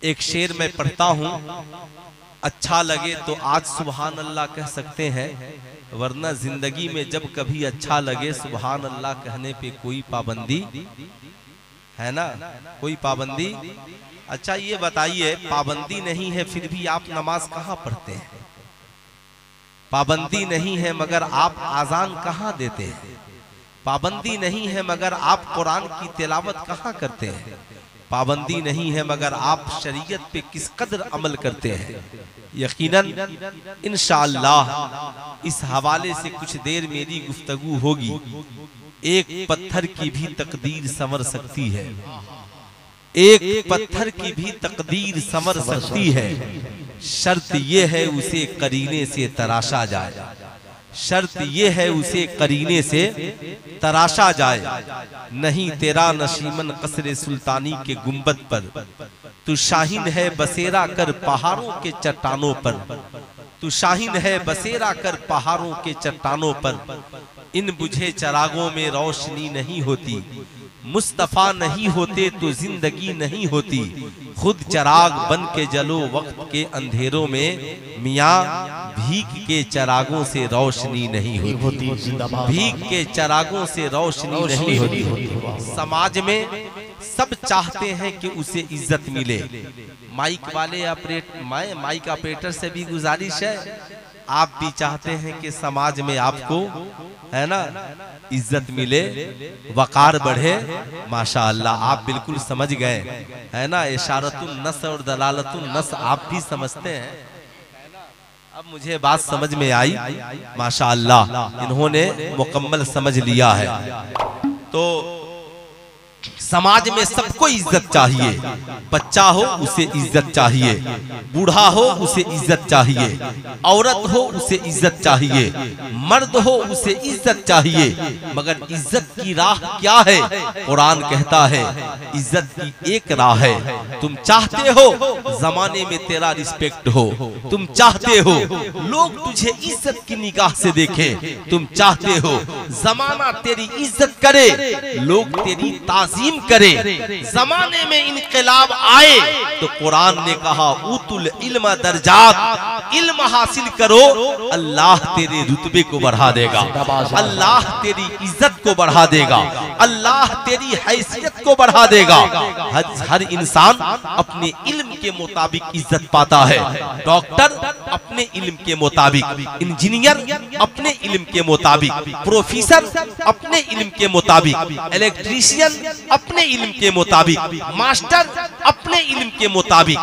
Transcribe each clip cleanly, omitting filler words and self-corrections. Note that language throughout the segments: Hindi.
एक शेर मैं पढ़ता हूँ, अच्छा लगे तो आज सुभान अल्लाह कह सकते हैं, वरना जिंदगी में जब कभी अच्छा लगे सुभान अल्लाह कहने पे कोई पाबंदी है ना, कोई पाबंदी। अच्छा ये बताइए, पाबंदी नहीं है फिर भी आप नमाज कहाँ पढ़ते हैं? पाबंदी नहीं है मगर आप आजान कहाँ देते हैं? पाबंदी नहीं है मगर आप कुरान की तिलावत कहाँ करते हैं? पाबंदी नहीं है मगर आप शरीयत पे किस कदर अमल करते हैं? यकीनन इंशाअल्लाह इस हवाले से कुछ देर मेरी गुफ्तगू होगी। एक पत्थर की भी तकदीर संवर सकती है, एक पत्थर की भी तकदीर संवर सकती है, शर्त यह है उसे करीने से तराशा जाए, शर्त यह है उसे करीने से तराशा जाए। नहीं तेरा नशीमन कसरे सुल्तानी के गुंबद पर, तू शाहीन है बसेरा कर पहाड़ों के चट्टानों पर, तू शाहीन है बसेरा कर पहाड़ों के चट्टानों पर। इन बुझे चरागों में रोशनी नहीं होती, मुस्तफा नहीं होते तो जिंदगी नहीं होती। खुद चराग बन के जलो वक्त के अंधेरों में, मियाँ भीग के चरागों से रोशनी नहीं होती, भीग के चरागों से रोशनी नहीं होती। समाज में सब चाहते हैं कि उसे इज्जत मिले। माइक वाले माइक ऑपरेटर से भी गुजारिश है, आप भी चाहते हैं कि समाज में आपको है ना इज्जत मिले, वकार बढ़े। माशाअल्लाह आप बिल्कुल समझ गए है ना, इशारतुन नस और दलालतुन नस आप भी समझते हैं। अब मुझे बात समझ में आई, माशाअल्लाह इन्होंने मुकम्मल समझ लिया है। तो समाज में सबको इज्जत चाहिए, बच्चा हो उसे इज्जत चाहिए, बूढ़ा हो उसे इज्जत चाहिए, औरत हो उसे इज्जत चाहिए, मर्द हो उसे इज्जत चाहिए। मगर इज्जत की राह क्या है? कुरान कहता है इज्जत की एक राह है। तुम चाहते हो जमाने में तेरा रिस्पेक्ट हो, तुम चाहते हो लोग तुझे इज्जत की निगाह से देखें, तुम चाहते हो जमाना तेरी इज्जत करे, लोग तेरी ताजीम करे, जमाने में इनकलाब आए तो कुरान ने कहा उतुल इल्म दर्जात, इल्म हासिल करो, अल्लाह तेरे रुतबे को बढ़ा देगा, अल्लाह तेरी इज्जत को बढ़ा देगा, अल्लाह तेरी हैसियत को बढ़ा देगा। हर इंसान अपने इल्म के मुताबिक इज्जत पाता है। डॉक्टर अपने इल्म के मुताबिक, इंजीनियर अपने इल्म के मुताबिक, प्रोफेसर अपने इल्म के मुताबिक, इलेक्ट्रीशियन अपने इल्म के मुताबिक, मास्टर अपने इल्म के मुताबिक,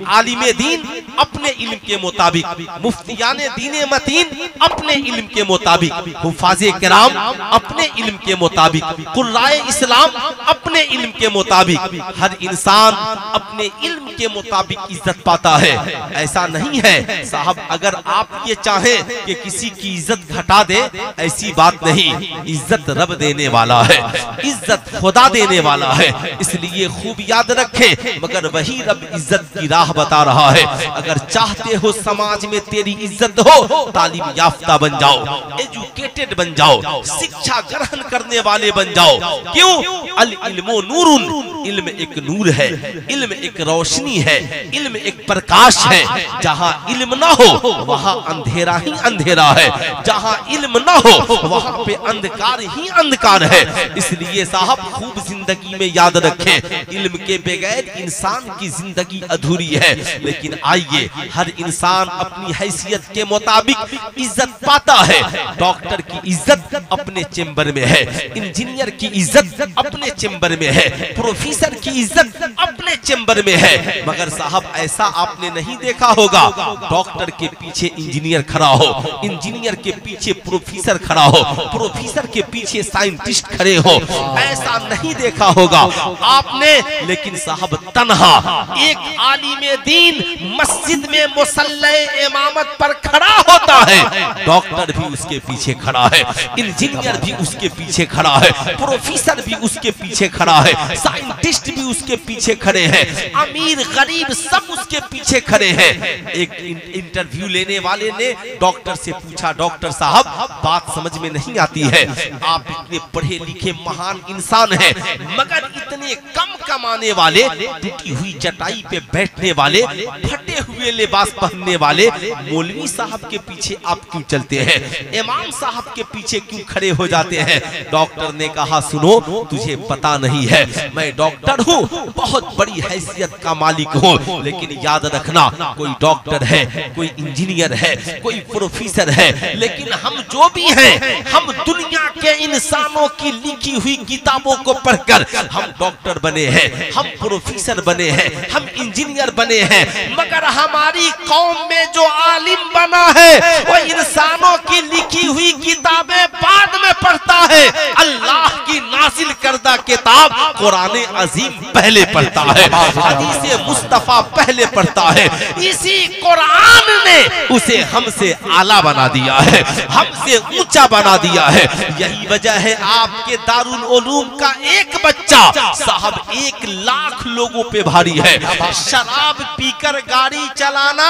आलिमे दीन अपने इल्म के मुताबिक, मुफ्तियाने दीने मतीन अपने इल्म के मुताबिक, हुफाजे किराम अपने इल्म के मुताबिक, कुर्राए इस्लाम अपने इल्म के मुताबिक। हर इंसान अपने इल्म के मुताबिक इज्जत पाता है। ऐसा नहीं है साहब अगर आप ये चाहें कि किसी की इज्जत घटा दे, ऐसी बात नहीं। इज्जत रब देने वाला है, इज्जत खुदा देने वाला है, इसलिए खूब याद रखें। मगर वही रब इज्जत की राह बता रहा है। अगर चाहते हो समाज में तेरी इज्जत हो, तालीम याफ्ता बन जाओ, एजुकेटेड बन जाओ, शिक्षा ग्रहण करने वाले बन जाओ। क्यों? अल इल्मो नूरुन, इल्म एक नूर है, इल्म एक रोशनी है, इल्म एक प्रकाश है। जहाँ इल्म ना हो वहाँ अंधेरा ही अंधेरा है, जहाँ इल्म ना हो वहाँ पे अंधकार ही अंधकार है। इसलिए साहब खूब जिंदगी में याद रखें, इल्म के बगैर इंसान की जिंदगी अधूरी है। लेकिन आइए, हर इंसान अपनी हैसियत के मुताबिक इज्जत पाता है। डॉक्टर की इज्जत अपने चेंबर में है, इंजीनियर की इज्जत अपने चेंबर में है, प्रोफेसर की इज्जत अपने चेंबर में है। मगर साहब ऐसा आपने नहीं देखा होगा डॉक्टर के पीछे इंजीनियर खड़ा हो, इंजीनियर के पीछे प्रोफेसर खड़ा हो, प्रोफेसर के पीछे साइंटिस्ट खड़े हो, ऐसा नहीं देखा होगा आपने। लेकिन साहब तन्हा एक आलिमे दीन मस्जिद में मुसल्ले इमामत पर खड़ा होता है, डॉक्टर भी उसके पीछे खड़ा है, इंजीनियर भी उसके पीछे खड़ा है, प्रोफेसर भी उसके पीछे खड़ा है, साइंटिस्ट भी उसके पीछे खड़े हैं, अमीर गरीब सब उसके पीछे खड़े हैं। एक इंटरव्यू लेने वाले ने डॉक्टर से पूछा, डॉक्टर साहब बात समझ में नहीं आती है, आप इतने पढ़े लिखे महान इंसान हैं, मगर इतने कम कमाने वाले, टूटी हुई चटाई पे बैठने वाले, फटे हुए लिबास पहनने वाले मौलवी साहब के पीछे आप क्यों चलते हैं, इमाम साहब के पीछे क्यों खड़े हो जाते हैं? डॉक्टर ने कहा, सुनो, तुझे पता नहीं है, मैं डॉक्टर हूँ, बहुत बड़ी हैसियत का मालिक हूँ, लेकिन याद रखना, कोई डॉक्टर है, कोई इंजीनियर है, कोई प्रोफेसर है, लेकिन हम जो भी हैं, हम दुनिया के इंसानों की लिखी हुई किताबों को पढ़कर हम डॉक्टर बने हैं, हम प्रोफेसर बने हैं, हम इंजीनियर बने हैं, मगर हमारी कौम में जो आलिम बना है वो इंसानों की लिखी हुई किताबें बाद में पढ़ता है, अल्लाह की नाजिल करदा किताब कुरान अजीम पहले पढ़ता है, हदीस मुस्तफा पहले पढ़ता है। इसी कुरान ने उसे हमसे आला बना दिया है, हमसे ऊंचा बना दिया है। यही वजह है आपके दारुल उलूम का एक बच्चा साहब 1 लाख लोगों पे भारी है। शराब पीकर गाड़ी चलाना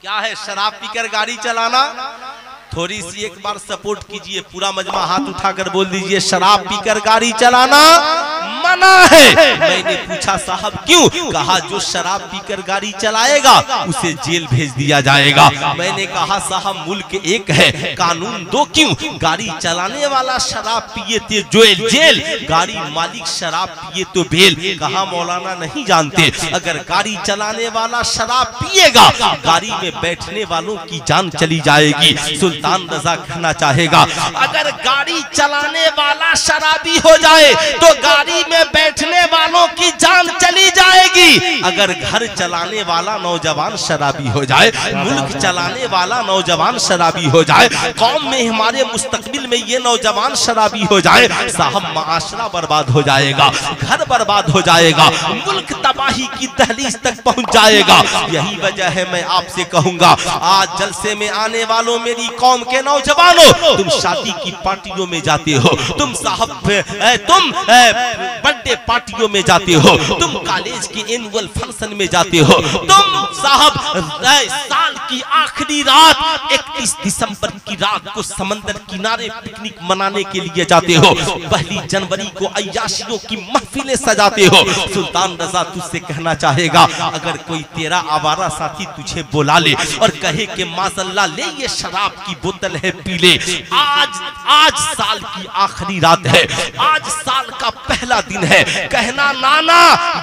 क्या है? शराब पीकर गाड़ी चलाना, थोड़ी सी एक बार सपोर्ट कीजिए, पूरा मजमा हाथ उठाकर बोल दीजिए, शराब पीकर गाड़ी चलाना मना है। मैंने पूछा साहब क्यों? कहा जो शराब पीकर गाड़ी चलाएगा उसे जेल भेज दिया जाएगा। मैंने कहा साहब मुल्क एक है, कानून दो क्यों? गाड़ी चलाने वाला शराब पिए तो जेल, गाड़ी मालिक शराब पिए तो बेल। कहा मौलाना नहीं जानते, अगर गाड़ी चलाने वाला शराब पिएगा गाड़ी में बैठने वालों की जान चली जाएगी। सुल्तान रजा कहना चाहेगा, अगर गाड़ी चलाने वाला शराबी हो जाए तो गाड़ी में बैठने वालों की जान चली जाएगी। अगर घर चलाने वाला नौजवान शराबी हो जाए, मुल्क चलाने वाला नौजवान शराबी हो जाए, कौम में हमारे मुस्तकबिल में ये नौजवान शराबी हो जाए, साहब माशरा बर्बाद हो जाएगा, घर बर्बाद हो जाएगा, मुल्क तबाही की दहलीज तक पहुंच जाएगा। यही वजह है मैं आपसे कहूंगा, आज जलसे में आने वालों मेरी कौम के नौजवानों, तुम शादी की पार्टियों में जाते हो, तुम साहब तुम बर्थडे पार्टियों में जाते हो, तुम कॉलेज के एनुअल फंक्शन में जाते हो, तुम साहब साल की आखिरी रात 31 दिसंबर की रात को समंदर किनारे पिकनिक मनाने के लिए जाते हो, 1 जनवरी को अय्याशियों की महफिलें सजाते हो। सुल्तान रजा तुझसे कहना चाहेगा, अगर कोई तेरा आवारा साथी तुझे बुला ले और कहे कि माज़अल्लाह ले ये शराब की बोतल है पी ले, आज साल की आखिरी रात है, आज साल का पहला दिन है, कहना नाना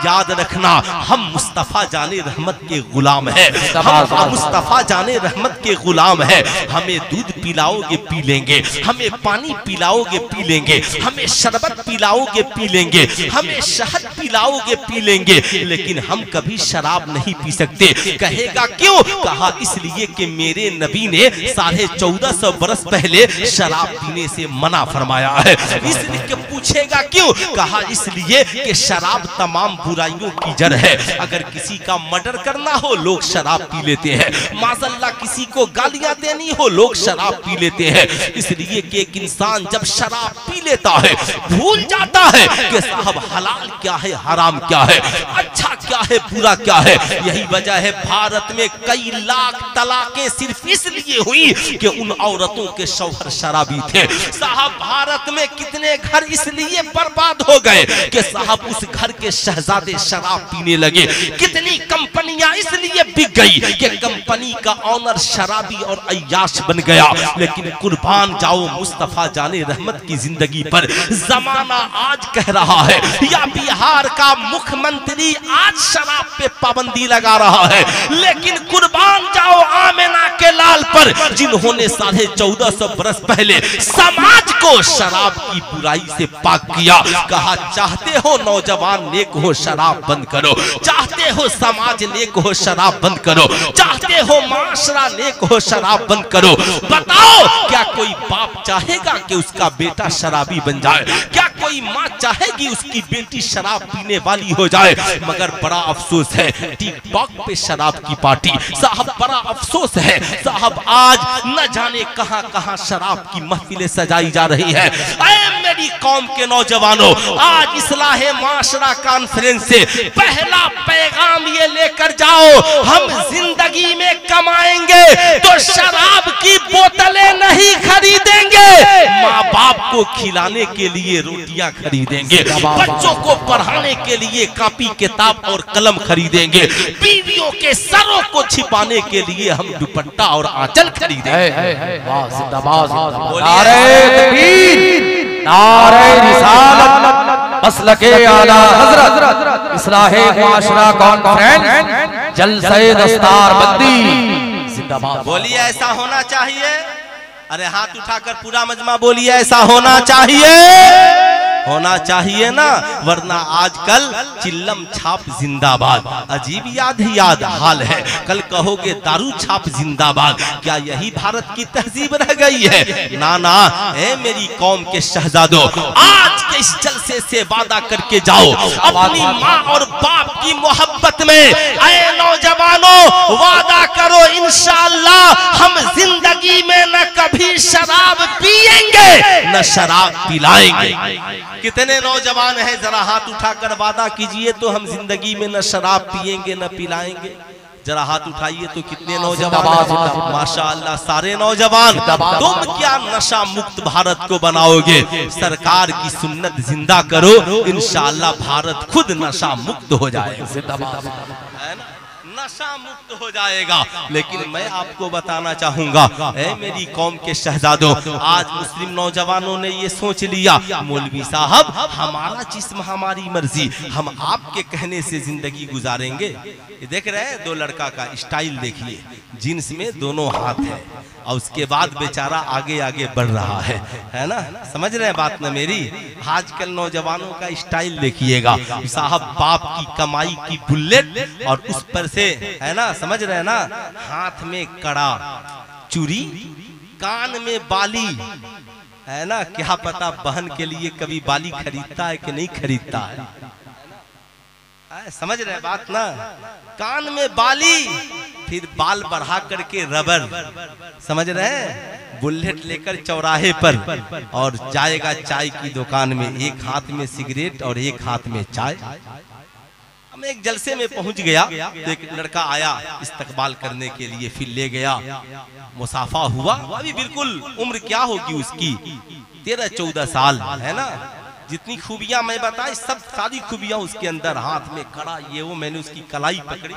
याद रखना हम मुस्तफा जाने रहमत के गुलाम हैं, हम मुस्तफा जाने रहमत के गुलाम हैं, हमें दूध पिलाओगे पी लेंगे, हमें पानी पिलाओगे पी लेंगे, हमें शरबत पिलाओगे पी लेंगे, हमें शहद पिलाओगे पी लेंगे, लेकिन हम कभी शराब नहीं पी सकते। कहेगा क्यों? कहा इसलिए कि मेरे नबी ने 1450 बरस पहले शराब पीने से मना फरमाया है। इसलिए पूछेगा क्यों? कहा इसलिए कि शराब तमाम बुराइयों की जड़ है। अगर किसी का मर्डर करना हो लोग शराब पी लेते हैं, माज़अल्लाह किसी को गालियां देनी हो लोग शराब पी लेते हैं। इसलिए कि एक इंसान जब शराब पी लेता है भूल जाता है कि साहब हलाल क्या है, हराम क्या है, अच्छा क्या है, बुरा क्या है। यही वजह है भारत में कई लाख तलाकें सिर्फ इसलिए हुई कि उन औरतों के शौहर शराबी थे। साहब भारत में कितने घर इसलिए बर्बाद हो गए कि साहब उस घर के शहजादे शराब पीने लगे। कितनी कंपनियां इसलिए बिक गई कि कंपनी का ऑनर शराबी और अय्याश बन गया। लेकिन कुर्बान जाओ मुस्तफा जाने रहमत की जिंदगी पर। जमाना आज कह रहा है या बिहार का मुख्यमंत्री आज शराब पे पाबंदी लगा रहा है, लेकिन कुर्बान जाओ आमिना के लाल पर जिन्होंने 1450 बरस पहले समाज को शराब की बुराई से पाक किया। कहा चाहते हो नौजवान नेक हो शराब बंद करो, चाहते हो समाज नेक हो शराब बंद करो, चाहते हो माशरा नेक हो शराब बंद करो। बताओ क्या कोई बाप चाहेगा कि उसका बेटा शराबी बन जाए? क्या कोई माँ चाहेगी उसकी बेटी शराब पीने वाली हो जाए? मगर बड़ा अफसोस है टिकटॉक पे शराब की पार्टी। साहब बड़ा अफसोस है साहब, आज न जाने कहां कहां शराब की महफिलें सजाई जा रही है। ऐ मेरी कौम के नौजवानों, आज इस्लाहे माशरा कॉन्फ्रेंस से पहला पैगाम ये लेकर जाओ, हम जिंदगी में कमाएंगे तो शराब की बोतलें नहीं खरीदेंगे, माँ बाप को खिलाने के लिए रोटियां खरीदेंगे, बच्चों को पढ़ाने के लिए कॉपी किताब और कलम खरीदेंगे, बीवियों के सरों को छिपाने के लिए हम दुपट्टा और आंचल खरीदेंगे। नारे रिसालत मसलके आला हज़रत इस्लाहे माशरा कॉन्फ्रेंस जलसे दस्तारबंदी जिंदाबाद। बोलिए ऐसा होना चाहिए। अरे हाथ उठाकर पूरा मजमा बोलिए ऐसा होना चाहिए, होना चाहिए ना, वरना आजकल चिल्लम छाप जिंदाबाद, अजीब याद ही याद हाल है। कल कहोगे दारू छाप जिंदाबाद, क्या यही भारत की तहजीब रह गई है? ना ना, ए मेरी कौम के शहजादों, आज के इस जलसे से वादा करके जाओ अपनी माँ और बाप की मोहब्बत में। ऐ नौजवानों, वादा करो इंशाअल्लाह हम जिंदगी में न कभी शराब पिएंगे न शराब पिलाएंगे। कितने नौजवान हैं, जरा हाथ उठाकर वादा कीजिए तो हम जिंदगी में न शराब पिएंगे न पिलाएंगे। जरा हाथ उठाइए तो कितने नौजवान, माशाअल्लाह सारे नौजवान। तुम क्या नशा मुक्त भारत को बनाओगे? सरकार की सुन्नत जिंदा करो, इंशाअल्लाह भारत खुद नशा मुक्त हो जाएगा, नशा मुक्त हो जाएगा। लेकिन मैं आपको बताना चाहूंगा, ऐ मेरी कौम के शहजादों, आज मुस्लिम नौजवानों ने ये सोच लिया मौलवी साहब हमारा जिस्म हमारी मर्जी, हम आपके कहने से जिंदगी गुजारेंगे। ये देख रहे हैं दो लड़का का स्टाइल देखिए, जींस में दोनों हाथ है और उसके बाद बेचारा आगे आगे बढ़ रहा है ना? समझ रहे हैं बात ना मेरी? आजकल नौजवानों का स्टाइल देखिएगा साहब, बाप की कमाई की बुलेट और उस पर से, है ना, समझ रहे हैं ना, हाथ में कड़ा, चूड़ी, कान में बाली, है ना, क्या पता बहन के लिए कभी बाली खरीदता है कि नहीं खरीदता है? समझ रहे बात ना? कान में बाली, फिर बाल बढ़ा करके रबर, समझ रहे हैं, बुलेट लेकर चौराहे पर और जाएगा चाय की दुकान में, एक हाथ में सिगरेट और एक हाथ में चाय। हम एक जलसे में पहुंच गया तो एक लड़का आया इस्तकबाल करने के लिए, फिर ले गया, मुसाफा हुआ। अभी बिल्कुल उम्र क्या होगी उसकी, 13-14 साल, है ना? जितनी खूबियां मैं बताई सब सारी खूबियां उसके अंदर, हाथ में कड़ा, ये वो, मैंने उसकी कलाई पकड़ी,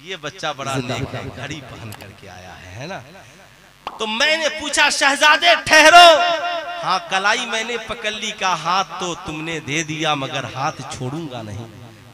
ये बच्चा बड़ा नेक है, घड़ी पहन करके आया है ना? तो मैंने पूछा शहजादे ठहरो, हाँ कलाई मैंने पकड़ ली, का हाथ तो तुमने दे दिया मगर हाथ छोड़ूंगा नहीं।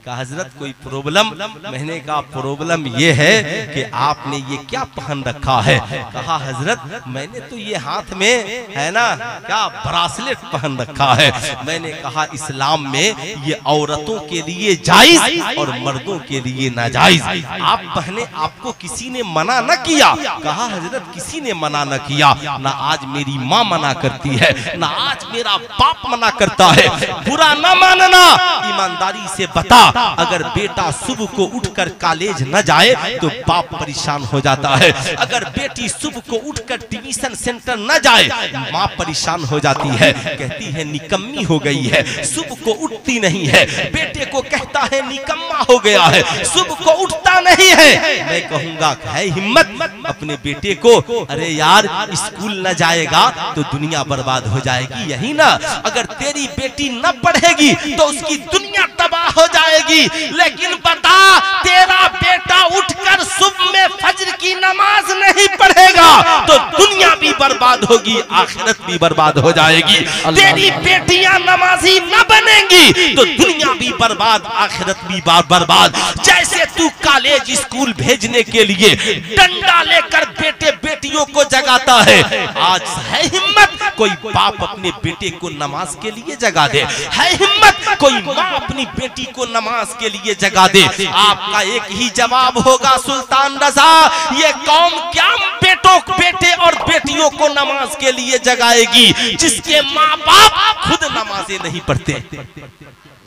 कहा हजरत कोई प्रॉब्लम? मैंने कहा प्रॉब्लम ये है कि आपने ये क्या पहन रखा है? कहा हजरत मैंने तो ये हाथ में, है ना, क्या ब्रासलेट पहन रखा है। मैंने कहा इस्लाम में ये औरतों के लिए जायज और मर्दों के लिए नाजायज, आप पहने, आपको किसी ने मना न किया। कहा हजरत किसी ने मना न किया, ना आज मेरी माँ मना करती है, ना आज मेरा बाप मना करता है। बुरा न मानना, ईमानदारी से बता, अगर बेटा सुबह को उठकर कॉलेज न जाए तो बाप परेशान हो जाता है, अगर बेटी सुबह को उठकर ट्यूशन सेंटर न जाए माँ परेशान हो जाती है, कहती है निकम्मी हो गई है, सुबह को उठती नहीं है, बेटे को कहता है निकम्मा हो गया है, सुबह को उठता नहीं है। मैं कहूंगा है हिम्मत अपने बेटे को, अरे यार स्कूल न जाएगा तो दुनिया बर्बाद हो जाएगी, यही ना? अगर तेरी बेटी न पढ़ेगी तो उसकी दुनिया तबाह हो जाएगी। लेकिन बता, तेरा बेटा उठकर सुबह में फज्र की नमाज नहीं पढ़ेगा तो दुनिया भी बर्बाद होगी, आखिरत भी बर्बाद हो जाएगी। तेरी बेटियां नमाजी न बनेंगी तो दुनिया भी बर्बाद, आखिरत भी बर्बाद। जैसे तू कॉलेज स्कूल भेजने के लिए डंडा लेकर बेटे बेटियों को जगाता है, आज है हिम्मत कोई बाप अपने बेटे को नमाज के लिए जगा दे, है हिम्मत कोई माँ अपनी बेटी को नमाज के लिए जगा दे। आपका एक ही जवाब होगा सुल्तान रजा, ये कौम क्या बेटे और बेटियों को नमाज के लिए जगाएगी, जिसके माँ बाप खुद नमाजें नहीं पढ़ते,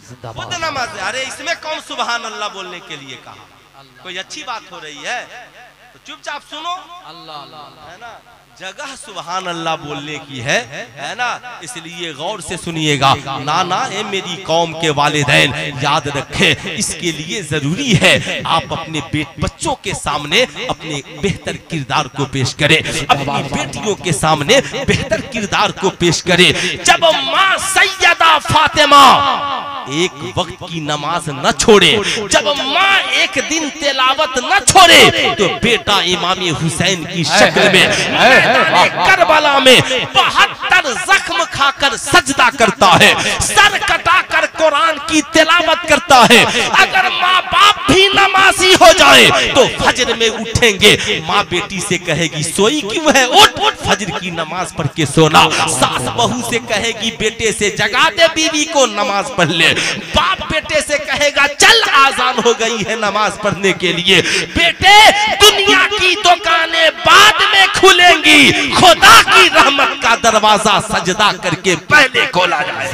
खुद नमाज। अरे इसमें कौन सुबहान अल्लाह बोलने के लिए कहा? कोई अच्छी बात हो रही है तो चुपचाप सुनो। अल्लाह है ना, जगह सुबहान अल्लाह बोलने की है ना, इसलिए गौर से सुनिएगा। नाना ए मेरी कौम के वालिदैन, याद रखे इसके लिए जरूरी है आप अपने बच्चों के सामने अपने बेहतर किरदार को पेश करें, अपनी बेटियों के सामने बेहतर किरदार को पेश करें। जब माँ सैयदा फातिमा एक वक्त की नमाज न छोड़े, जब माँ एक दिन तिलावत न छोड़े, तो बेटा इमाम हुसैन की शक्ल में करबला में 72 जख्म खाकर सजदा करता है, सर कटाकर कुरान की तिलावत करता है। अगर माँ बाप भी नमाजी हो जाए तो फजर में उठेंगे, माँ बेटी से कहेगी सोई क्यों है, उठ उठ फजर की नमाज पढ़ के सोना। सास बहू से कहेगी बेटे से जगा दे बीवी को, नमाज पढ़ ले। बाप बेटे से कहेगा चल आजान हो गई है नमाज पढ़ने के लिए। बेटे दुनिया की दुकानें बाद में खुलेंगी, खुदा की रहमत का दरवाजा सजदा करके पहले खोला जाए।